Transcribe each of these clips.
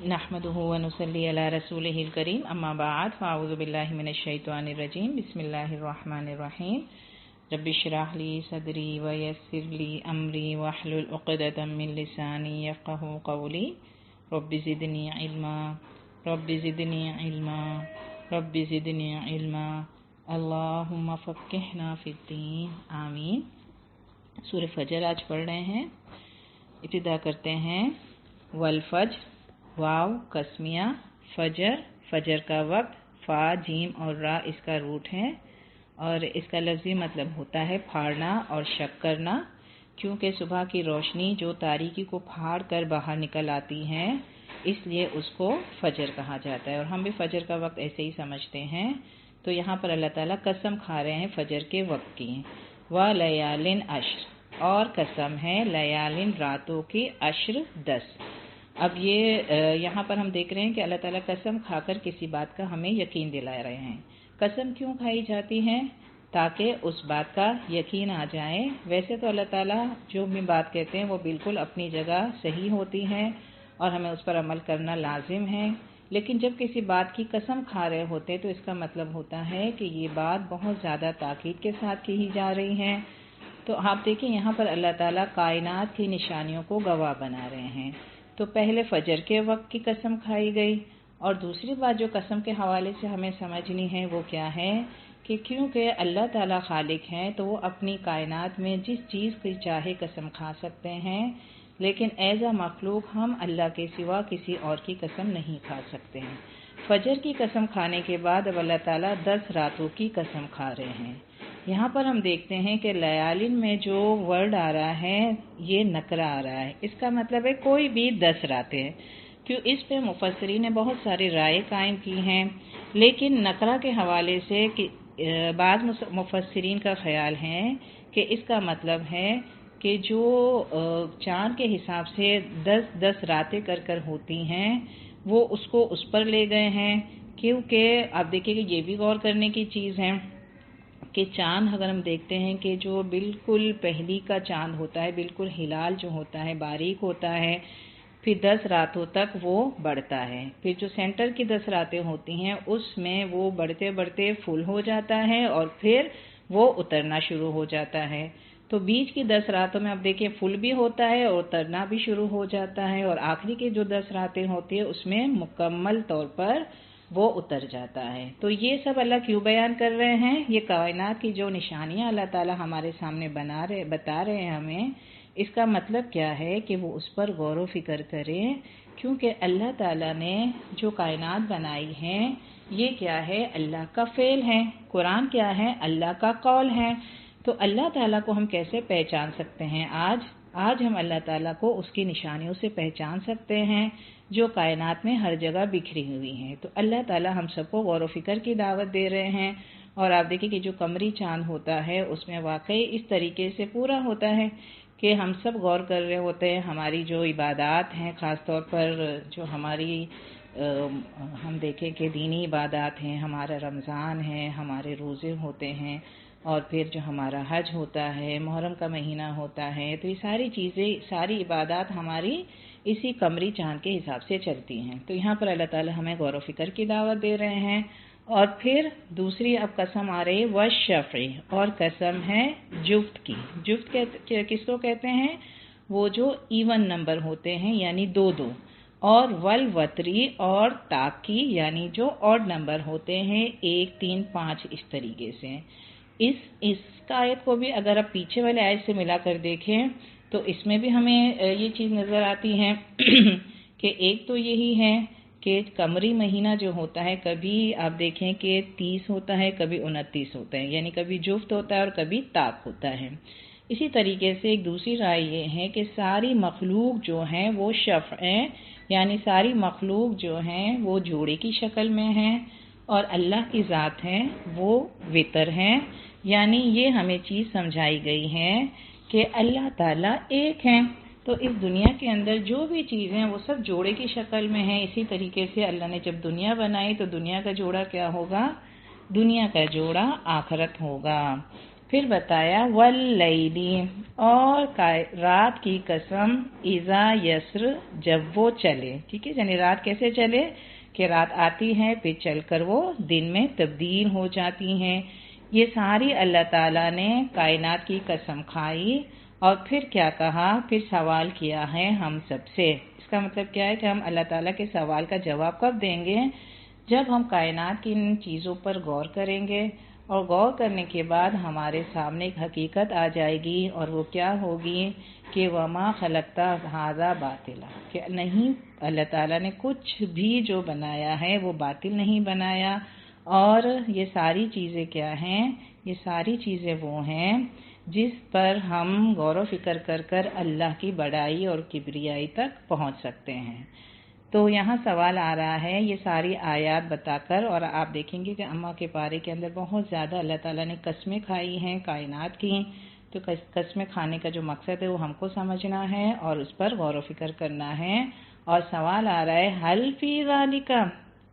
نحمده ونصلي على رسوله الكريم اما بعد فاعوذ بالله من الشيطان الرجيم بسم الله الرحمن الرحيم رب اشرح لي صدري ويسر لي امري واحلل عقدة من لساني يفقهوا قولي رب زدني علما رب زدني علما رب زدني علما اللهم فقهنا في الدين آمین۔ سورہ فجر آج پڑھ رہے ہیں۔ ابتدا کرتے ہیں والفجر، واو قسمیہ، فجر فجر کا وقت، فا جیم اور را اس کا روٹ ہے اور اس کا لفظی مطلب ہوتا ہے پھاڑنا اور شک کرنا، کیونکہ صبح کی روشنی جو تاریکی کو پھاڑ کر باہر نکل آتی ہے اس لیے اس کو فجر کہا جاتا ہے، اور ہم بھی فجر کا وقت ایسے ہی سمجھتے ہیں۔ تو یہاں پر اللہ تعالیٰ قسم کھا رہے ہیں فجر کے وقت کی، وَلَيَالٍ عَشْرٍ، اور قسم ہے لیالن راتوں کی، عشر 10۔ اب یہ یہاں پر ہم دیکھ رہے ہیں کہ اللہ تعالیٰ قسم کھا کر کسی بات کا ہمیں یقین دلا رہے ہیں۔ قسم کیوں کھائی جاتی ہے؟ تاکہ اس بات کا یقین آ جائے۔ ویسے تو اللہ تعالیٰ جو بھی بات کہتے ہیں وہ بالکل اپنی جگہ صحیح ہوتی ہے اور ہمیں اس پر عمل کرنا لازم ہے، لیکن جب کسی بات کی قسم کھا رہے ہوتے تو اس کا مطلب ہوتا ہے کہ یہ بات بہت زیادہ تاکید کے ساتھ کی جا رہی ہے۔ تو آپ دیکھیں یہاں پر اللہ تعالیٰ کائنات کی نشانیوں کو گواہ بنا رہے ہیں۔ تو پہلے فجر کے وقت کی قسم کھائی گئی، اور دوسری بات جو قسم کے حوالے سے ہمیں سمجھنی ہے وہ کیا ہے کہ کیونکہ اللہ تعالیٰ خالق ہیں تو وہ اپنی کائنات میں جس چیز کی چاہے قسم کھا سکتے ہیں، لیکن ایز اے مخلوق ہم اللہ کے سوا کسی اور کی قسم نہیں کھا سکتے ہیں۔ فجر کی قسم کھانے کے بعد اب اللہ تعالیٰ 10 راتوں کی قسم کھا رہے ہیں۔ یہاں پر ہم دیکھتے ہیں کہ لیالن میں جو ورڈ آ رہا ہے یہ نکرہ آ رہا ہے، اس کا مطلب ہے کوئی بھی 10 راتیں، کیوں اس پہ مفسرین نے بہت ساری رائے قائم کی ہیں، لیکن نکرہ کے حوالے سے بعض مفسرین کا خیال ہے کہ اس کا مطلب ہے کہ جو چاند کے حساب سے 10 راتیں کر ہوتی ہیں وہ اس کو اس پر لے گئے ہیں، کیونکہ آپ دیکھیں کہ یہ بھی غور کرنے کی چیز ہے کہ چاند اگر ہم دیکھتے ہیں کہ جو بالکل پہلی کا چاند ہوتا ہے، بالکل ہلال جو ہوتا ہے باریک ہوتا ہے، پھر 10 راتوں تک وہ بڑھتا ہے، پھر جو سینٹر کی 10 راتیں ہوتی ہیں اس میں وہ بڑھتے بڑھتے فل ہو جاتا ہے اور پھر وہ اترنا شروع ہو جاتا ہے۔ تو بیچ کی 10 راتوں میں آپ دیکھیں فل بھی ہوتا ہے اور اترنا بھی شروع ہو جاتا ہے، اور آخری کی جو 10 راتیں ہوتی ہیں اس میں مکمل طور پر وہ اتر جاتا ہے۔ تو یہ سب اللہ کیوں بیان کر رہے ہیں؟ یہ کائنات کی جو نشانیاں اللہ تعالیٰ ہمارے سامنے بتا رہے ہیں ہمیں، اس کا مطلب کیا ہے کہ وہ اس پر غور و فکر کریں، کیونکہ اللہ تعالیٰ نے جو کائنات بنائی ہے یہ کیا ہے؟ اللہ کا فعل ہے۔ قرآن کیا ہے؟ اللہ کا قول ہے۔ تو اللہ تعالیٰ کو ہم کیسے پہچان سکتے ہیں؟ آج ہم اللہ تعالیٰ کو اس کی نشانیوں سے پہچان سکتے ہیں جو کائنات میں ہر جگہ بکھری ہوئی ہیں۔ تو اللہ تعالیٰ ہم سب کو غور و فکر کی دعوت دے رہے ہیں، اور آپ دیکھیں کہ جو قمری چاند ہوتا ہے اس میں واقعی اس طریقے سے پورا ہوتا ہے کہ ہم سب غور کر رہے ہوتے ہیں، ہماری جو عبادات ہیں خاص طور پر جو ہماری ہم دیکھیں کہ دینی عبادات ہیں، ہمارا رمضان ہے، ہمارے روزے ہوتے ہیں، اور پھر جو ہمارا حج ہوتا ہے، محرم کا مہینہ ہوتا ہے، تو یہ ساری چیزیں، ساری عبادات ہماری اسی قمری چاند کے حساب سے چلتی ہیں۔ تو یہاں پر اللہ تعالیٰ ہمیں غور و فکر کی دعوت دے رہے ہیں، اور پھر دوسری اب قسم آ رہی ہے والشفع، اور قسم ہے جفت کی۔ جفت کس کو کہتے ہیں؟ وہ جو ایون نمبر ہوتے ہیں یعنی 2 اور والوتری، اور تاکی یعنی جو آڈ نمبر ہوتے ہیں 1 3 5 اس طریقے سے۔ اس آیت کو بھی اگر آپ پیچھے والے آیت سے ملا کر دیکھیں تو اس میں بھی ہمیں یہ چیز نظر آتی ہے کہ ایک تو یہی ہے کہ قمری مہینہ جو ہوتا ہے کبھی آپ دیکھیں کہ 30 ہوتا ہے، کبھی 29 ہوتا ہے، یعنی کبھی جفت ہوتا ہے اور کبھی طاق ہوتا ہے۔ اسی طریقے سے ایک دوسری رائے یہ ہے کہ ساری مخلوق جو ہیں وہ شفع ہیں، یعنی ساری مخلوق جو ہیں وہ جوڑے کی شکل میں ہیں، اور اللہ کی ذات ہے وہ وتر ہیں، یعنی یہ ہمیں چیز سمجھائی گئی ہے کہ اللہ تعالیٰ ایک ہیں۔ تو اس دنیا کے اندر جو بھی چیزیں وہ سب جوڑے کی شکل میں ہیں۔ اسی طریقے سے اللہ نے جب دنیا بنائی تو دنیا کا جوڑا کیا ہوگا؟ دنیا کا جوڑا آخرت ہوگا۔ پھر بتایا واللیلی، اور رات کی قسم اذا یسر، جب وہ چلے. ٹھیک ہے، یعنی رات کیسے چلے کہ رات آتی ہے پھر چل کر وہ دن میں تبدیل ہو جاتی ہیں. یہ ساری اللہ تعالیٰ نے کائنات کی قسم کھائی اور پھر کیا کہا، پھر سوال کیا ہے ہم سب سے. اس کا مطلب کیا ہے کہ ہم اللہ تعالیٰ کے سوال کا جواب کب دیں گے؟ جب ہم کائنات کی ان چیزوں پر غور کریں گے، اور غور کرنے کے بعد ہمارے سامنے ایک حقیقت آ جائے گی، اور وہ کیا ہوگی کہ وما خلقتا ھذا باطلا، کہ نہیں، اللہ تعالیٰ نے کچھ بھی جو بنایا ہے وہ باطل نہیں بنایا. اور یہ ساری چیزیں کیا ہیں؟ یہ ساری چیزیں وہ ہیں جس پر ہم غور و فکر کر کر اللہ کی بڑائی اور کبریائی تک پہنچ سکتے ہیں. تو یہاں سوال آ رہا ہے یہ ساری آیات بتا کر، اور آپ دیکھیں گے کہ اماں کے پارے کے اندر بہت زیادہ اللہ تعالیٰ نے قسمیں کھائی ہیں کائنات کی. تو قسمیں کھانے کا جو مقصد ہے وہ ہم کو سمجھنا ہے اور اس پر غور و فکر کرنا ہے. اور سوال آ رہا ہے حل فی ذالک،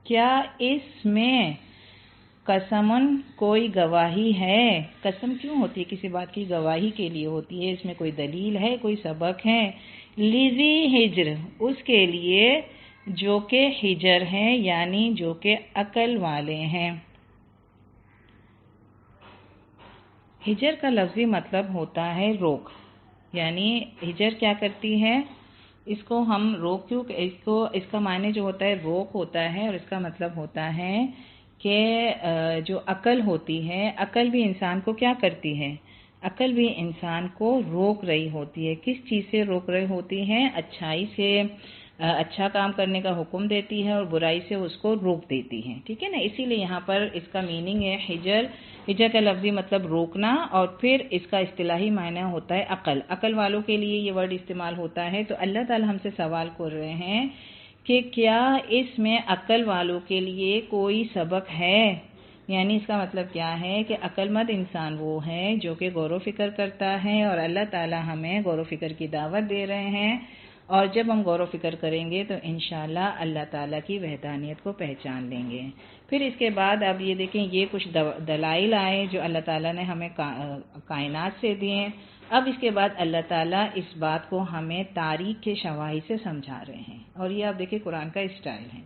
کیا اس میں قسمن کوئی گواہی ہے؟ قسم کیوں ہوتی ہے؟ کسی بات کی گواہی کے لیے ہوتی ہے. اس میں کوئی دلیل ہے، کوئی سبق ہے. لذی ہجر، اس کے لیے جو کہ ہجر ہیں، یعنی جو کہ عقل والے ہیں. ہجر کا لفظی مطلب ہوتا ہے روک، یعنی ہجر کیا کرتی ہے، اس کو ہم روک کیوں، اس کا معنی جو ہوتا ہے روک ہوتا ہے، اور اس کا مطلب ہوتا ہے کہ جو عقل ہوتی ہے، عقل بھی انسان کو کیا کرتی ہے؟ عقل بھی انسان کو روک رہی ہوتی ہے. کس چیز سے روک رہی ہوتی ہے؟ اچھائی سے، اچھا کام کرنے کا حکم دیتی ہے اور برائی سے اس کو روک دیتی ہے. ٹھیک ہے نا، اسی لیے یہاں پر اس کا میننگ ہے ہجر. ہجر کا لفظی مطلب روکنا، اور پھر اس کا اصطلاحی معنی ہوتا ہے عقل. عقل والوں کے لیے یہ ورڈ استعمال ہوتا ہے. تو اللہ تعالی ہم سے سوال کر رہے ہیں کہ کیا اس میں عقل والوں کے لیے کوئی سبق ہے؟ یعنی اس کا مطلب کیا ہے کہ عقل مند انسان وہ ہے جو کہ غور و فکر کرتا ہے، اور اللہ تعالی ہمیں غور و فکر کی دعوت دے رہے ہیں. اور جب ہم غور و فکر کریں گے تو انشاءاللہ اللہ تعالیٰ کی وحدانیت کو پہچان لیں گے. پھر اس کے بعد اب یہ دیکھیں، یہ کچھ دلائل آئے جو اللہ تعالیٰ نے ہمیں کائنات سے دیے. اب اس کے بعد اللہ تعالیٰ اس بات کو ہمیں تاریخ کے شواہد سے سمجھا رہے ہیں. اور یہ آپ دیکھیں قرآن کا اسٹائل ہے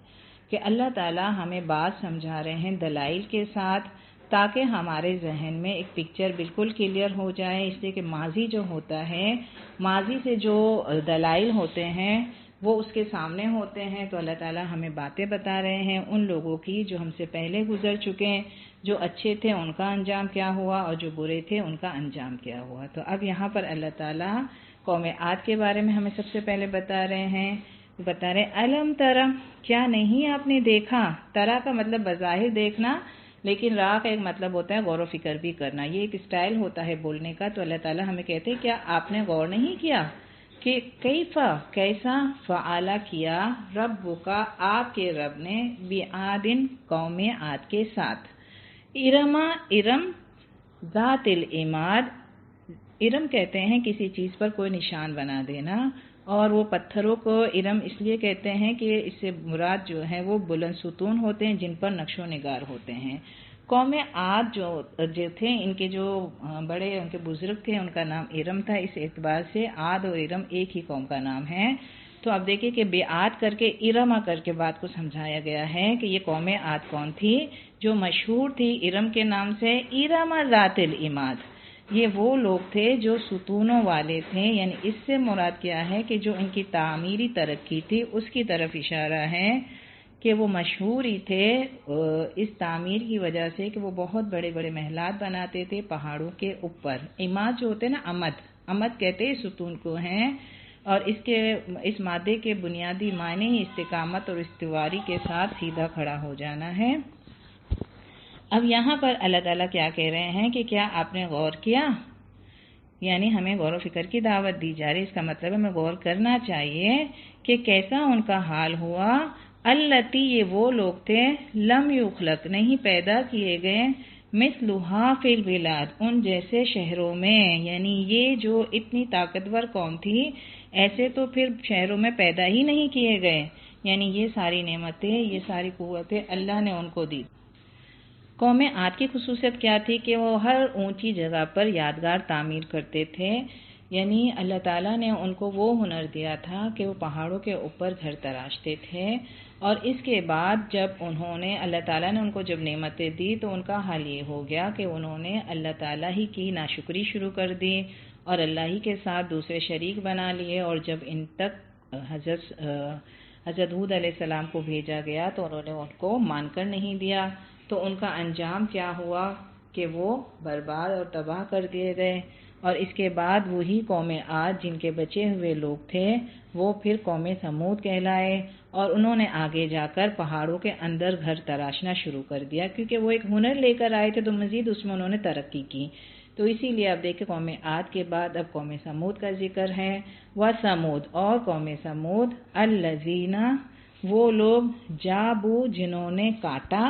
کہ اللہ تعالیٰ ہمیں بات سمجھا رہے ہیں دلائل کے ساتھ، تاکہ ہمارے ذہن میں ایک پکچر بالکل کلیئر ہو جائے. اس لیے کہ ماضی جو ہوتا ہے، ماضی سے جو دلائل ہوتے ہیں وہ اس کے سامنے ہوتے ہیں. تو اللہ تعالیٰ ہمیں باتیں بتا رہے ہیں ان لوگوں کی جو ہم سے پہلے گزر چکے ہیں، جو اچھے تھے ان کا انجام کیا ہوا اور جو برے تھے ان کا انجام کیا ہوا. تو اب یہاں پر اللہ تعالیٰ قوم عاد کے بارے میں ہمیں سب سے پہلے بتا رہے ہیں. بتا رہے الم ترا، کیا نہیں آپ نے دیکھا؟ ترا کا مطلب بظاہر دیکھنا، لیکن را کا ایک مطلب ہوتا ہے غور و فکر بھی کرنا. یہ ایک اسٹائل ہوتا ہے بولنے کا. تو اللہ تعالیٰ ہمیں کہتے ہیں کیا آپ نے غور نہیں کیا کہ کیفا، کیسا، فعالا کیا، رب کا، آپ کے رب نے، بعادن، قوم عاد کے ساتھ. ارما، ارم، ذات العماد. ارم کہتے ہیں کسی چیز پر کوئی نشان بنا دینا، اور وہ پتھروں کو ارم اس لیے کہتے ہیں کہ اس سے مراد جو ہے وہ بلند ستون ہوتے ہیں جن پر نقش و نگار ہوتے ہیں. قوم عاد جو تھے، ان کے جو بڑے ان کے بزرگ تھے ان کا نام ارم تھا. اس اعتبار سے عاد اور ارم ایک ہی قوم کا نام ہے. تو اب دیکھیں کہ بے عاد کر کے ارما کر کے بات کو سمجھایا گیا ہے کہ یہ قوم عاد کون تھی؟ جو مشہور تھی ارم کے نام سے، ارم ذات العماد. یہ وہ لوگ تھے جو ستونوں والے تھے. یعنی اس سے مراد کیا ہے کہ جو ان کی تعمیری ترقی تھی اس کی طرف اشارہ ہے کہ وہ مشہور ہی تھے اس تعمیر کی وجہ سے کہ وہ بہت بڑے بڑے محلات بناتے تھے پہاڑوں کے اوپر. عماد جو ہوتے ہیں نا، عمد کہتے ہیں ستون کو ہیں. اور اس مادے کے بنیادی معنی ہی استقامت اور استواری کے ساتھ سیدھا کھڑا ہو جانا ہے. اب یہاں پر اللہ تعالیٰ کیا کہہ رہے ہیں کہ کیا آپ نے غور کیا؟ یعنی ہمیں غور و فکر کی دعوت دی جا رہی. اس کا مطلب ہمیں غور کرنا چاہیے کہ کیسا ان کا حال ہوا. التی، یہ وہ لوگ تھے، لم یخلق، نہیں پیدا کیے گئے، مثلھا فی البلاد، ان جیسے شہروں میں. یعنی یہ جو اتنی طاقتور قوم تھی، ایسے تو پھر شہروں میں پیدا ہی نہیں کیے گئے. یعنی یہ ساری نعمتیں، یہ ساری قوتیں اللہ نے ان کو دی. قوم عاد کی خصوصیت کیا تھی کہ وہ ہر اونچی جگہ پر یادگار تعمیر کرتے تھے، یعنی اللہ تعالیٰ نے ان کو وہ ہنر دیا تھا کہ وہ پہاڑوں کے اوپر گھر تراشتے تھے، اور اس کے بعد جب اللہ تعالیٰ نے ان کو جب نعمتیں دی تو ان کا حال یہ ہو گیا کہ انہوں نے اللہ تعالیٰ ہی کی ناشکری شروع کر دی اور اللہ ہی کے ساتھ دوسرے شریک بنا لیے، اور جب ان تک حضرت ہود علیہ السلام کو بھیجا گیا تو انہوں نے ان کو مان کر نہیں دیا، تو ان کا انجام کیا ہوا کہ وہ برباد اور تباہ کر دیے گئے۔ اور اس کے بعد وہی قوم عاد جن کے بچے ہوئے لوگ تھے وہ پھر قوم ثمود کہلائے، اور انہوں نے آگے جا کر پہاڑوں کے اندر گھر تراشنا شروع کر دیا، کیونکہ وہ ایک ہنر لے کر آئے تھے تو مزید اس میں انہوں نے ترقی کی۔ تو اسی لیے آپ دیکھیں قوم عاد کے بعد اب قوم ثمود کا ذکر ہے۔ وَثَمُودَ، اور قوم ثمود، الَّذِينَ، وہ لوگ، جابوا، جنہوں نے کاٹا،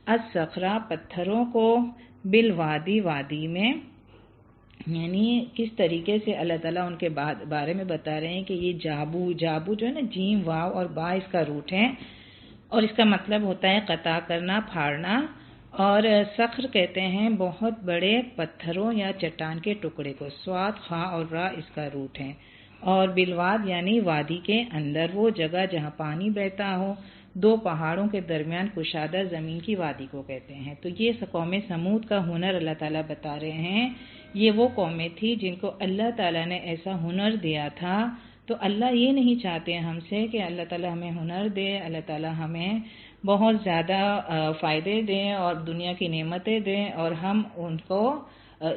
الصَّخْرَ، پتھروں کو، بالوادی، وادی میں، یعنی کس طریقے سے اللہ تعالیٰ ان کے بارے میں بتا رہے ہیں کہ یہ جابو جو ہے نا، جیم واو اور با اس کا روٹ ہے، اور اس کا مطلب ہوتا ہے قطع کرنا، پھاڑنا، اور صخر کہتے ہیں بہت بڑے پتھروں یا چٹان کے ٹکڑے کو، صاد، خا اور را اس کا روٹ ہے، اور بالواد یعنی وادی کے اندر، وہ جگہ جہاں پانی بہتا ہو، دو پہاڑوں کے درمیان کشادہ زمین کی وادی کو کہتے ہیں۔ تو یہ قوم ثمود کا ہنر اللہ تعالیٰ بتا رہے ہیں۔ یہ وہ قومیں تھی جن کو اللہ تعالیٰ نے ایسا ہنر دیا تھا، تو اللہ یہ نہیں چاہتے ہم سے کہ اللہ تعالیٰ ہمیں ہنر دے، اللہ تعالیٰ ہمیں بہت زیادہ فائدے دیں اور دنیا کی نعمتیں دیں اور ہم ان کو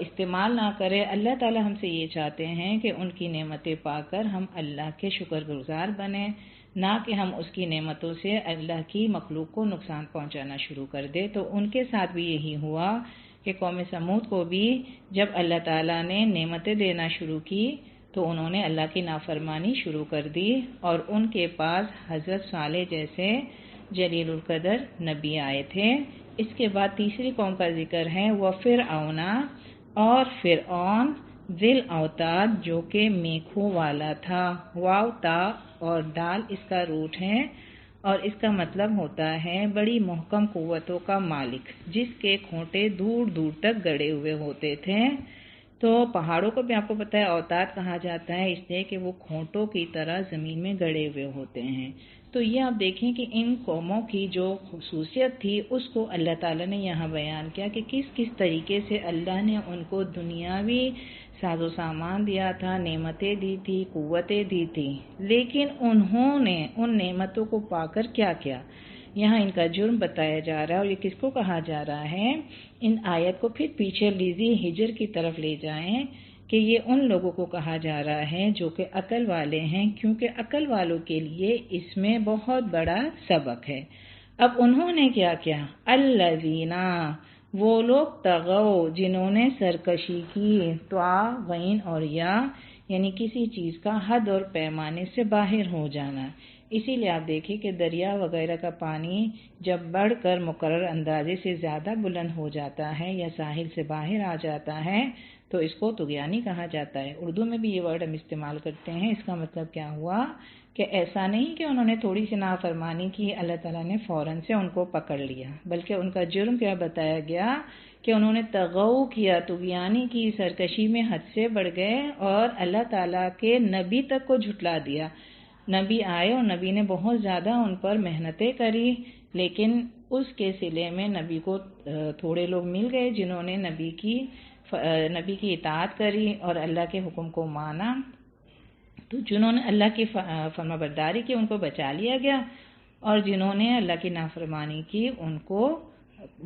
استعمال نہ کریں۔ اللہ تعالیٰ ہم سے یہ چاہتے ہیں کہ ان کی نعمتیں پا کر ہم اللہ کے شکر گزار بنیں، نہ کہ ہم اس کی نعمتوں سے اللہ کی مخلوق کو نقصان پہنچانا شروع کر دیں۔ تو ان کے ساتھ بھی یہی ہوا کہ قوم ثمود کو بھی جب اللہ تعالیٰ نے نعمتیں دینا شروع کی تو انہوں نے اللہ کی نافرمانی شروع کر دی، اور ان کے پاس حضرت صالح جیسے جلیل القدر نبی آئے تھے۔ اس کے بعد تیسری قوم کا ذکر ہے، وَفِرْعَوْنَ، اور فرعون، ذی الاوتاد، جو کہ میخوں والا تھا، واو تا اور ڈال اس کا روٹ ہے، اور اس کا مطلب ہوتا ہے بڑی محکم قوتوں کا مالک، جس کے کھوٹے دور دور تک گڑے ہوئے ہوتے تھے۔ تو پہاڑوں کو بھی آپ کو پتہ ہے اوتاد کہا جاتا ہے، اس لیے کہ وہ کھوٹوں کی طرح زمین میں گڑے ہوئے ہوتے ہیں۔ تو یہ آپ دیکھیں کہ ان قوموں کی جو خصوصیت تھی اس کو اللہ تعالیٰ نے یہاں بیان کیا کہ کس کس طریقے سے اللہ نے ان کو دنیاوی ساز و سامان دیا تھا، نعمتیں دی تھی، قوتیں دی تھی، لیکن انہوں نے ان نعمتوں کو پا کر کیا کیا، یہاں ان کا جرم بتایا جا رہا ہے، اور یہ کس کو کہا جا رہا ہے۔ ان آیت کو پھر پیچھے لیزی ہجر کی طرف لے جائیں کہ یہ ان لوگوں کو کہا جا رہا ہے جو کہ عقل والے ہیں، کیونکہ عقل والوں کے لیے اس میں بہت بڑا سبق ہے۔ اب انہوں نے کیا کیا، الذین، وہ لوگ، طغوا، جنہوں نے سرکشی کی، غین اور یا، یعنی کسی چیز کا حد اور پیمانے سے باہر ہو جانا۔ اسی لیے آپ دیکھیں کہ دریا وغیرہ کا پانی جب بڑھ کر مقرر اندازے سے زیادہ بلند ہو جاتا ہے یا ساحل سے باہر آ جاتا ہے تو اس کو طغیانی کہا جاتا ہے۔ اردو میں بھی یہ ورڈ ہم استعمال کرتے ہیں۔ اس کا مطلب کیا ہوا کہ ایسا نہیں کہ انہوں نے تھوڑی سی نافرمانی کی، اللہ تعالیٰ نے فوراً سے ان کو پکڑ لیا، بلکہ ان کا جرم کیا بتایا گیا کہ انہوں نے طغو کیا، طغیانی کی، سرکشی میں حد سے بڑھ گئے اور اللہ تعالیٰ کے نبی تک کو جھٹلا دیا۔ نبی آئے اور نبی نے بہت زیادہ ان پر محنتیں کری، لیکن اس کے صلے میں نبی کو تھوڑے لوگ مل گئے جنہوں نے نبی کی اطاعت کری اور اللہ کے حکم کو مانا، تو جنہوں نے اللہ کی فرما برداری کی ان کو بچا لیا گیا، اور جنہوں نے اللہ کی نافرمانی کی ان کو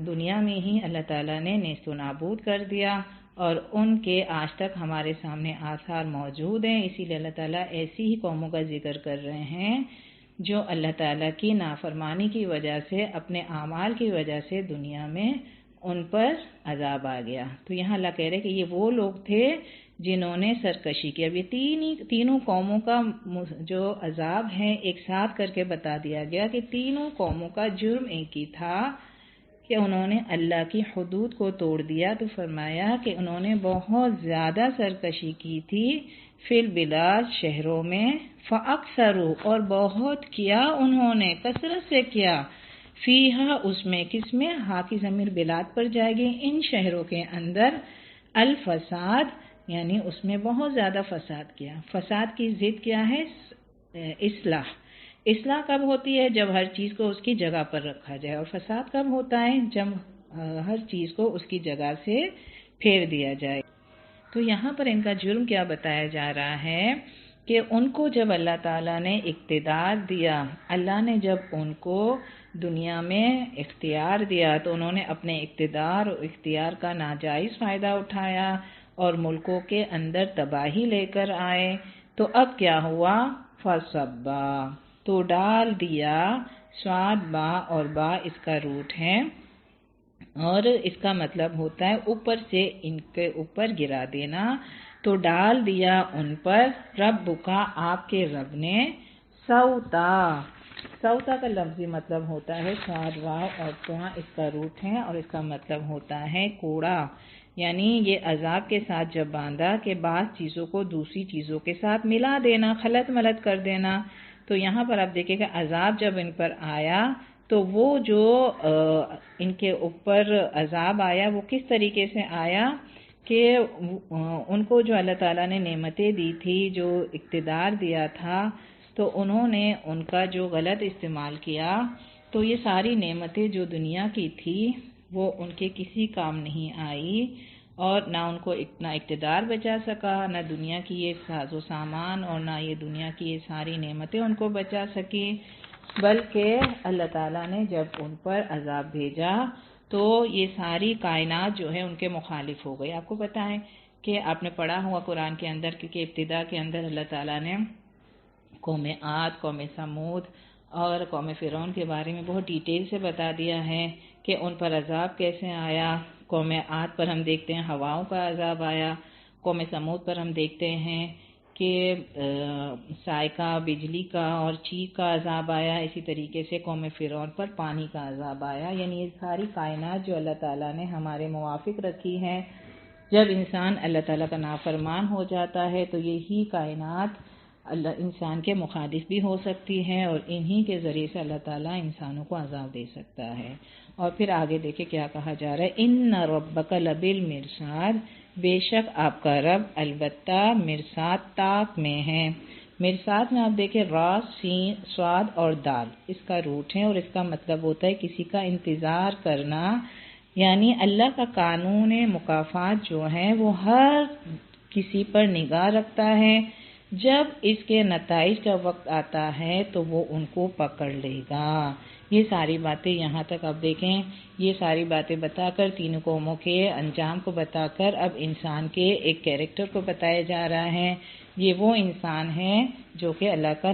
دنیا میں ہی اللہ تعالیٰ نے نیست و نابود کر دیا، اور ان کے آج تک ہمارے سامنے آثار موجود ہیں۔ اسی لیے اللہ تعالیٰ ایسی ہی قوموں کا ذکر کر رہے ہیں جو اللہ تعالیٰ کی نافرمانی کی وجہ سے، اپنے اعمال کی وجہ سے دنیا میں ان پر عذاب آ گیا۔ تو یہاں اللہ کہہ رہے کہ یہ وہ لوگ تھے جنہوں نے سرکشی کی۔ اب یہ تینوں قوموں کا جو عذاب ہے ایک ساتھ کر کے بتا دیا گیا کہ تینوں قوموں کا جرم ایک ہی تھا کہ انہوں نے اللہ کی حدود کو توڑ دیا۔ تو فرمایا کہ انہوں نے بہت زیادہ سرکشی کی تھی، فی البلاد، شہروں میں، فاکثروا، اور بہت کیا انہوں نے، کثرت سے کیا، فیہا اس میں، کس میں، ہا کی ضمیر بلاد پر جائے گی، ان شہروں کے اندر، الفساد یعنی اس میں بہت زیادہ فساد کیا۔ فساد کی ضد کیا ہے؟ اصلاح۔ اصلاح کب ہوتی ہے؟ جب ہر چیز کو اس کی جگہ پر رکھا جائے، اور فساد کب ہوتا ہے؟ جب ہر چیز کو اس کی جگہ سے پھیر دیا جائے۔ تو یہاں پر ان کا جرم کیا بتایا جا رہا ہے کہ ان کو جب اللہ تعالیٰ نے اقتدار دیا، اللہ نے جب ان کو دنیا میں اختیار دیا تو انہوں نے اپنے اقتدار اور اختیار کا ناجائز فائدہ اٹھایا اور ملکوں کے اندر تباہی لے کر آئے۔ تو اب کیا ہوا؟ فَصَبَّا، تو ڈال دیا، صاد با اور با اس کا روٹ ہے اور اس کا مطلب ہوتا ہے اوپر سے ان کے اوپر گرا دینا، تو ڈال دیا ان پر رب کا، آپ کے رب نے، سوتا۔ سوتا کا لفظی مطلب ہوتا ہے صاد واو اور توا اس کا روٹ ہے اور اس کا مطلب ہوتا ہے کوڑا، یعنی یہ عذاب کے ساتھ جب باندھا کہ بعض چیزوں کو دوسری چیزوں کے ساتھ ملا دینا، خلط ملط کر دینا۔ تو یہاں پر آپ دیکھیں کہ عذاب جب ان پر آیا تو وہ جو ان کے اوپر عذاب آیا وہ کس طریقے سے آیا کہ ان کو جو اللہ تعالیٰ نے نعمتیں دی تھی، جو اقتدار دیا تھا، تو انہوں نے ان کا جو غلط استعمال کیا، تو یہ ساری نعمتیں جو دنیا کی تھی وہ ان کے کسی کام نہیں آئی، اور نہ ان کو اتنا اقتدار بچا سکا، نہ دنیا کی یہ ساز و سامان اور نہ یہ دنیا کی یہ ساری نعمتیں ان کو بچا سکی، بلکہ اللہ تعالیٰ نے جب ان پر عذاب بھیجا تو یہ ساری کائنات جو ہے ان کے مخالف ہو گئی۔ آپ کو پتہ ہے کہ آپ نے پڑھا ہوا قرآن کے اندر، کیونکہ ابتدا کے اندر اللہ تعالیٰ نے قوم عاد، قوم سمود اور قوم فرعون کے بارے میں بہت ڈیٹیل سے بتا دیا ہے کہ ان پر عذاب کیسے آیا۔ قوم عاد پر ہم دیکھتے ہیں ہواؤں کا عذاب آیا، قوم سمود پر ہم دیکھتے ہیں کہ صاعقہ، بجلی کا اور چیخ کا عذاب آیا، اسی طریقے سے قوم فرعون پر پانی کا عذاب آیا۔ یعنی یہ ساری کائنات جو اللہ تعالیٰ نے ہمارے موافق رکھی ہے، جب انسان اللہ تعالیٰ کا نافرمان ہو جاتا ہے تو یہی کائنات اللہ انسان کے مخالف بھی ہو سکتی ہے، اور انہی کے ذریعے سے اللہ تعالیٰ انسانوں کو عذاب دے سکتا ہے۔ اور پھر آگے دیکھیں کیا کہا جا رہا ہے، ان ربک لبالمرصاد، بے شک آپ کا رب البتہ مرصاد طاق میں ہے۔ مرصاد میں آپ دیکھیں را، سین، صاد اور دال اس کا روٹ ہے، اور اس کا مطلب ہوتا ہے کسی کا انتظار کرنا، یعنی اللہ کا قانون مکافات جو ہے وہ ہر کسی پر نگاہ رکھتا ہے، جب اس کے نتائج کا وقت آتا ہے تو وہ ان کو پکڑ لے گا۔ یہ ساری باتیں یہاں تک آپ دیکھیں، یہ ساری باتیں بتا کر تینوں قوموں کے انجام کو بتا کر اب انسان کے ایک کیریکٹر کو بتایا جا رہا ہے۔ یہ وہ انسان ہے جو کہ اللہ کا